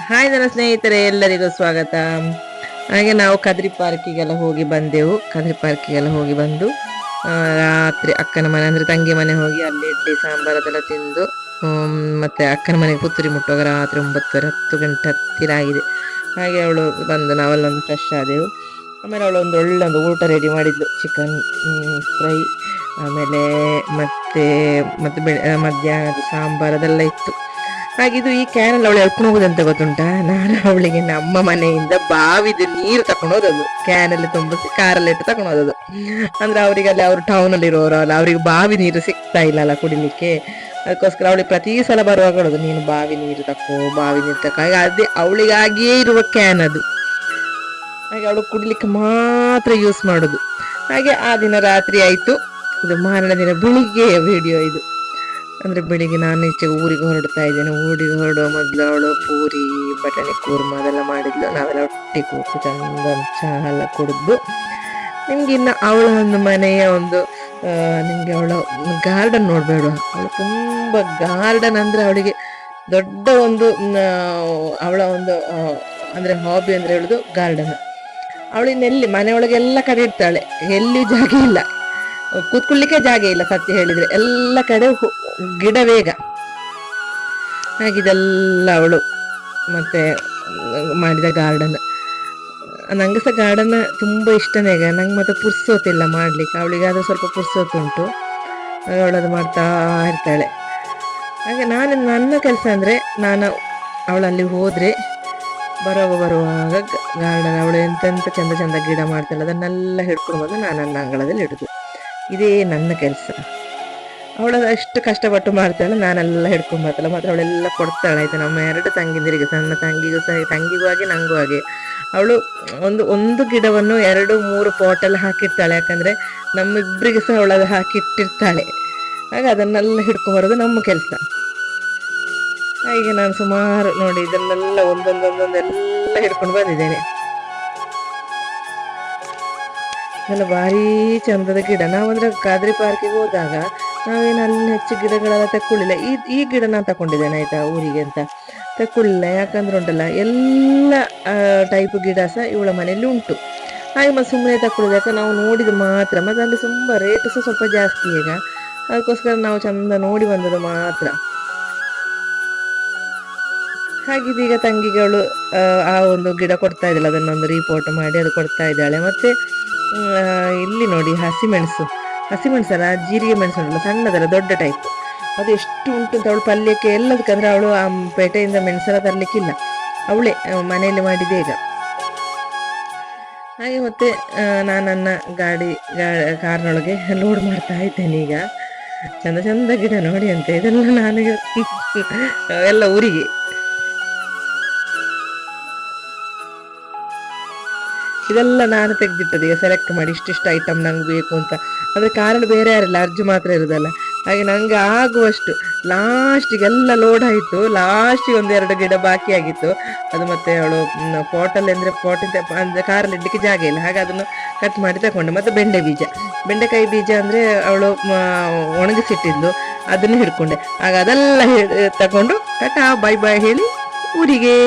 Hi ನನ್ನ ಸ್ನೇಹಿತರೆ, ಎಲ್ಲರಿಗೂ ಸ್ವಾಗತ. ಹಾಗೆ ನಾವು ಕದ್ರಿ ಪಾರ್ಕಿಗೆಲ್ಲ ಹೋಗಿ ಬಂದೆವು. ಕದ್ರಿ ಪಾರ್ಕಿಗೆಲ್ಲ ಹೋಗಿ ಬಂದು ರಾತ್ರಿ ಅಕ್ಕನ ಮನೆ ಅಂದ್ರೆ ತಂಗಿ ಮನೆ ಹೋಗಿ ಅಲ್ಲಿ ಇಡ್ಲಿ ಸಾಂಬಾರ್ ಅದೆಲ್ಲ ತಿಂದು ಮತ್ತೆ ಅಕ್ಕನ ಮನೆಗೆ ಪುತ್ತೂರಿ ಮುಟ್ಟುವಾಗ ರಾತ್ರಿ 9:30 10 ಗಂಟೆ ಹತ್ತಿರ ಆಗಿದೆ. ಹಾಗೆ ಅವಳು ಬಂದು ನಾವೆಲ್ಲ ಒಂದು ಫ್ರೆಶ್ ಆದೆವು. ಆಮೇಲೆ ಅವಳು ಒಳ್ಳೆ ಊಟ ರೆಡಿ ಮಾಡಿದ್ಲು, ಚಿಕನ್ ಫ್ರೈ, ಆಮೇಲೆ ಮತ್ತೆ ಮತ್ತೆ ಮಧ್ಯಾಹ್ನದ ಸಾಂಬಾರ್ ಅದೆಲ್ಲ ಇತ್ತು. ಹಾಗಿದು ಈ ಕ್ಯಾನಲ್ಲಿ ಅವಳು ಎಳ್ಕೊಂಡು ಹೋಗುದಂತ ಗೊತ್ತುಂಟಾ? ನಾನು ಅವಳಿಗೆ ನಮ್ಮ ಮನೆಯಿಂದ ಬಾವಿದು ನೀರು ತಕೊಂಡು ಹೋದದು, ಕ್ಯಾನಲ್ಲಿ ತುಂಬಿಸಿ ಕಾರಲ್ಲಿ ಇಟ್ಟು ತಕೊಂಡು ಹೋದದು. ಅಂದ್ರೆ ಅವರಿಗೆ ಅಲ್ಲಿ ಅವರು ಟೌನ್ ಅಲ್ಲಿ ಇರೋರಲ್ಲ, ಅವ್ರಿಗೆ ಬಾವಿ ನೀರು ಸಿಗ್ತಾ ಇಲ್ಲಲ್ಲ ಕುಡಿಲಿಕ್ಕೆ. ಅದಕ್ಕೋಸ್ಕರ ಅವಳಿಗೆ ಪ್ರತಿ ಸಲ ಬರುವಾಗ ಹೇಳೋದು, ನೀನು ಬಾವಿ ನೀರು ಬಾವಿ ನೀರು ತಕೋ. ಹಾಗೆ ಅದೇ ಅವಳಿಗಾಗಿಯೇ ಇರುವ ಕ್ಯಾನ್ ಅದು. ಹಾಗೆ ಅವಳು ಕುಡಿಲಿಕ್ಕೆ ಮಾತ್ರ ಯೂಸ್ ಮಾಡೋದು. ಹಾಗೆ ಆ ದಿನ ರಾತ್ರಿ ಆಯ್ತು. ಇದು ಮಾರನೇ ದಿನ ಬೆಳಿಗ್ಗೆಯ ವಿಡಿಯೋ ಇದು. ಅಂದ್ರೆ ಬೆಳಿಗ್ಗೆ ನಾನು ಈಚೆ ಊರಿಗೆ ಹೊರಡ್ತಾ ಇದ್ದೇನೆ. ಊರಿಗೆ ಹೊರಡುವ ಮೊದಲು ಅವಳು ಪೂರಿ ಬಟಾಣಿ ಕೂರ್ಮ ಅದೆಲ್ಲ ಮಾಡಿದ್ಲು. ನಾವೆಲ್ಲ ಒಟ್ಟಿಗೆ ಕೂತು ಚಂದ ಚಹಾ ಎಲ್ಲ ಕುಡಿದು, ನಿಮ್ಗೆ ಇನ್ನು ಅವಳ ಒಂದು ಮನೆಯ ಒಂದು ನಿಮ್ಗೆ ಅವಳ ಗಾರ್ಡನ್ ನೋಡ್ಬೇಡ. ಅವಳು ತುಂಬಾ ಗಾರ್ಡನ್ ಅಂದ್ರೆ ಅವಳಿಗೆ ದೊಡ್ಡ ಒಂದು ಅವಳ ಒಂದು ಅಂದ್ರೆ ಹಾಬಿ ಅಂದ್ರೆ ಹೇಳುದು ಗಾರ್ಡನ್. ಅವಳಿನ್ನೆಲ್ಲಿ ಮನೆಯೊಳಗೆಲ್ಲ ಕಡೆ ಇರ್ತಾಳೆ, ಎಲ್ಲಿಯೂ ಜಾಗ ಇಲ್ಲ, ಕೂತ್ಕೊಳ್ಳಿಕ್ಕೆ ಜಾಗ ಇಲ್ಲ. ಸತ್ಯ ಹೇಳಿದ್ರೆ ಎಲ್ಲ ಕಡೆ ಗಿಡ ಬೇಗ. ಹಾಗಿದೆಲ್ಲ ಅವಳು ಮತ್ತೆ ಮಾಡಿದ ಗಾರ್ಡನ್. ನಂಗೆ ಸಹ ಗಾರ್ಡನ್ ತುಂಬಾ ಇಷ್ಟನೇ. ಈಗ ನಂಗೆ ಮತ್ತೆ ಪುರ್ಸೋತಿಲ್ಲ ಮಾಡ್ಲಿಕ್ಕೆ, ಅವಳಿಗೆ ಅದು ಸ್ವಲ್ಪ ಪುರ್ಸೋತುಂಟು, ಅವಳದು ಮಾಡ್ತಾ ಇರ್ತಾಳೆ. ಹಾಗೆ ನನ್ನ ಕೆಲಸ ಅಂದ್ರೆ ನಾನು ಅವಳಲ್ಲಿ ಹೋದ್ರೆ ಬರುವಾಗ ಗಾರ್ಡನ್ ಅವಳು ಎಂತೆಂತ ಚಂದ ಚಂದ ಗಿಡ ಮಾಡ್ತಾಳೆ ಅದನ್ನೆಲ್ಲ ಹಿಡ್ಕೊಂಡು ಬಂದು ನಾನು ನನ್ನ ಅಂಗಳದಲ್ಲಿ ಇಡುದು. ಇದೇ ನನ್ನ ಕೆಲಸ. ಅವಳು ಅಷ್ಟು ಕಷ್ಟಪಟ್ಟು ಮಾಡ್ತಾಳೆ, ನಾನೆಲ್ಲ ಹಿಡ್ಕೊಂಡು ಬರ್ತಾಳೆ. ಮಾತ್ರ ಅವಳೆಲ್ಲ ಕೊಡ್ತಾಳೆ. ಆಯ್ತು, ನಮ್ಮ 2 ತಂಗಿಂದಿರಿಗೆ, ಸಣ್ಣ ತಂಗಿಗೂ ಸಹ, ತಂಗಿಗೂ ಹಾಗೆ ನಂಗೂ ಹಾಗೆ. ಅವಳು ಒಂದು ಗಿಡವನ್ನು 2-3 ಪಾಟಲ್ಲಿ ಹಾಕಿರ್ತಾಳೆ. ಯಾಕಂದ್ರೆ ನಮ್ಮಿಬ್ಬರಿಗೆ ಸಹ ಅವಳು ಅದು ಹಾಕಿಟ್ಟಿರ್ತಾಳೆ. ಹಾಗೆ ಅದನ್ನೆಲ್ಲ ಹಿಡ್ಕೊಂಡು ಬರೋದು ನಮ್ಮ ಕೆಲಸ. ಹಾಗೆ ನಾನು ಸುಮಾರು ನೋಡಿ ಇದನ್ನೆಲ್ಲ ಒಂದೊಂದೊಂದೊಂದೆಲ್ಲ ಹಿಡ್ಕೊಂಡು ಬಂದಿದ್ದೇನೆ. ಇದೆಲ್ಲ ಭಾರಿ ಚಂದದ ಗಿಡ. ನಾವಂದ್ರೆ ಕದ್ರಿ ಪಾರ್ಕಿಗೆ ಹೋದಾಗ ನಾವೇನು ಅಲ್ಲಿ ಹೆಚ್ಚು ಗಿಡಗಳೆಲ್ಲ ತಕ್ಕೊಳ್ಳಿಲ್ಲ. ಈ ಗಿಡ ನಾನು ತಕೊಂಡಿದ್ದೇನೆ ಆಯ್ತಾ, ಊರಿಗೆ ಅಂತ ತಕ್ಕೊಳ್ಳಿಲ್ಲ. ಯಾಕಂದ್ರೆ ಉಂಟಲ್ಲ, ಎಲ್ಲ ಟೈಪ್ ಗಿಡ ಸಹ ಇವಳ ಮನೆಯಲ್ಲಿ ಉಂಟು. ಹಾಗೆ ಮತ್ತೆ ಸುಮ್ಮನೆ ತಕ್ಕೊಳ್ಳೋದು. ಯಾಕಂದ್ರೆ ನಾವು ನೋಡಿದ ಮಾತ್ರ. ಮತ್ತೆ ಅಲ್ಲಿ ತುಂಬ ರೇಟ್ ಸಹ ಸ್ವಲ್ಪ ಜಾಸ್ತಿ ಈಗ. ಅದಕ್ಕೋಸ್ಕರ ನಾವು ಚಂದ ನೋಡಿ ಬಂದದ್ದು ಮಾತ್ರ. ಹಾಗಿದೀಗ ತಂಗಿಗೆ ಅವಳು ಆ ಒಂದು ಗಿಡ ಕೊಡ್ತಾ ಇದ್ದಾಳೆ, ಅದನ್ನೊಂದು ರಿಪೋರ್ಟ್ ಮಾಡಿ ಅದು ಕೊಡ್ತಾ ಇದ್ದಾಳೆ. ಮತ್ತೆ ಇಲ್ಲಿ ನೋಡಿ ಹಸಿಮೆಣಸಲ್ಲ, ಜೀರಿಗೆ ಮೆಣಸು ಉಂಟಲ್ಲ, ಸಣ್ಣದಲ್ಲ, ದೊಡ್ಡ ಟೈಪ್, ಅದು ಎಷ್ಟು ಉಂಟು ಅಂತ. ಅವಳು ಪಲ್ಯಕ್ಕೆ ಎಲ್ಲದಕ್ಕಂದ್ರೆ ಅವಳು ಆ ಪೇಟೆಯಿಂದ ಮೆಣಸೆಲ್ಲ ತರಲಿಕ್ಕಿಲ್ಲ, ಅವಳೇ ಮನೆಯಲ್ಲಿ ಮಾಡಿದೆ ಈಗ. ಹಾಗೆ ಮತ್ತೆ ನಾನು ನನ್ನ ಕಾರ್ನೊಳಗೆ ಲೋಡ್ ಮಾಡ್ತಾ ಇದ್ದೇನೆ ಈಗ. ಚಂದ ಚಂದ ಗಿಡ ನೋಡಿ ಅಂತ. ಇದೆಲ್ಲ ನಾನು ಎಲ್ಲ ಊರಿಗೆ. ಇದೆಲ್ಲ ನಾನು ತೆಗೆದಿಟ್ಟದ್ದು ಈಗ, ಸೆಲೆಕ್ಟ್ ಮಾಡಿ ಇಷ್ಟಿಷ್ಟು ಐಟಮ್ ನಂಗೆ ಬೇಕು ಅಂತ. ಅದ್ರ ಕಾರಣ ಬೇರೆ ಯಾರಿಲ್ಲ, ಅರ್ಜು ಮಾತ್ರ ಇರೋದಲ್ಲ. ಹಾಗೆ ನಂಗೆ ಆಗುವಷ್ಟು ಲಾಸ್ಟಿಗೆಲ್ಲ ಲೋಡ್ ಆಯಿತು. ಲಾಸ್ಟಿಗೆ 1-2 ಗಿಡ ಬಾಕಿ ಆಗಿತ್ತು. ಅದು ಮತ್ತೆ ಅವಳು ಪಾಟಲ್ಲಿ ಅಂದರೆ ಅಂದರೆ ಕಾರಲ್ಲಿ ಇಡ್ಲಿಕ್ಕೆ ಜಾಗ ಇಲ್ಲ. ಹಾಗೆ ಅದನ್ನು ಕಟ್ ಮಾಡಿ ತಗೊಂಡು, ಮತ್ತೆ ಬೆಂಡೆಕಾಯಿ ಬೀಜ ಅಂದರೆ ಅವಳು ಒಣಗಿಸಿಟ್ಟಿದ್ಲು, ಅದನ್ನು ಹಿಡ್ಕೊಂಡೆ. ಆಗ ಅದೆಲ್ಲ ತಗೊಂಡು ಟಾಟಾ ಬೈ ಬಾಯ್ ಹೇಳಿ ಊರಿಗೆ.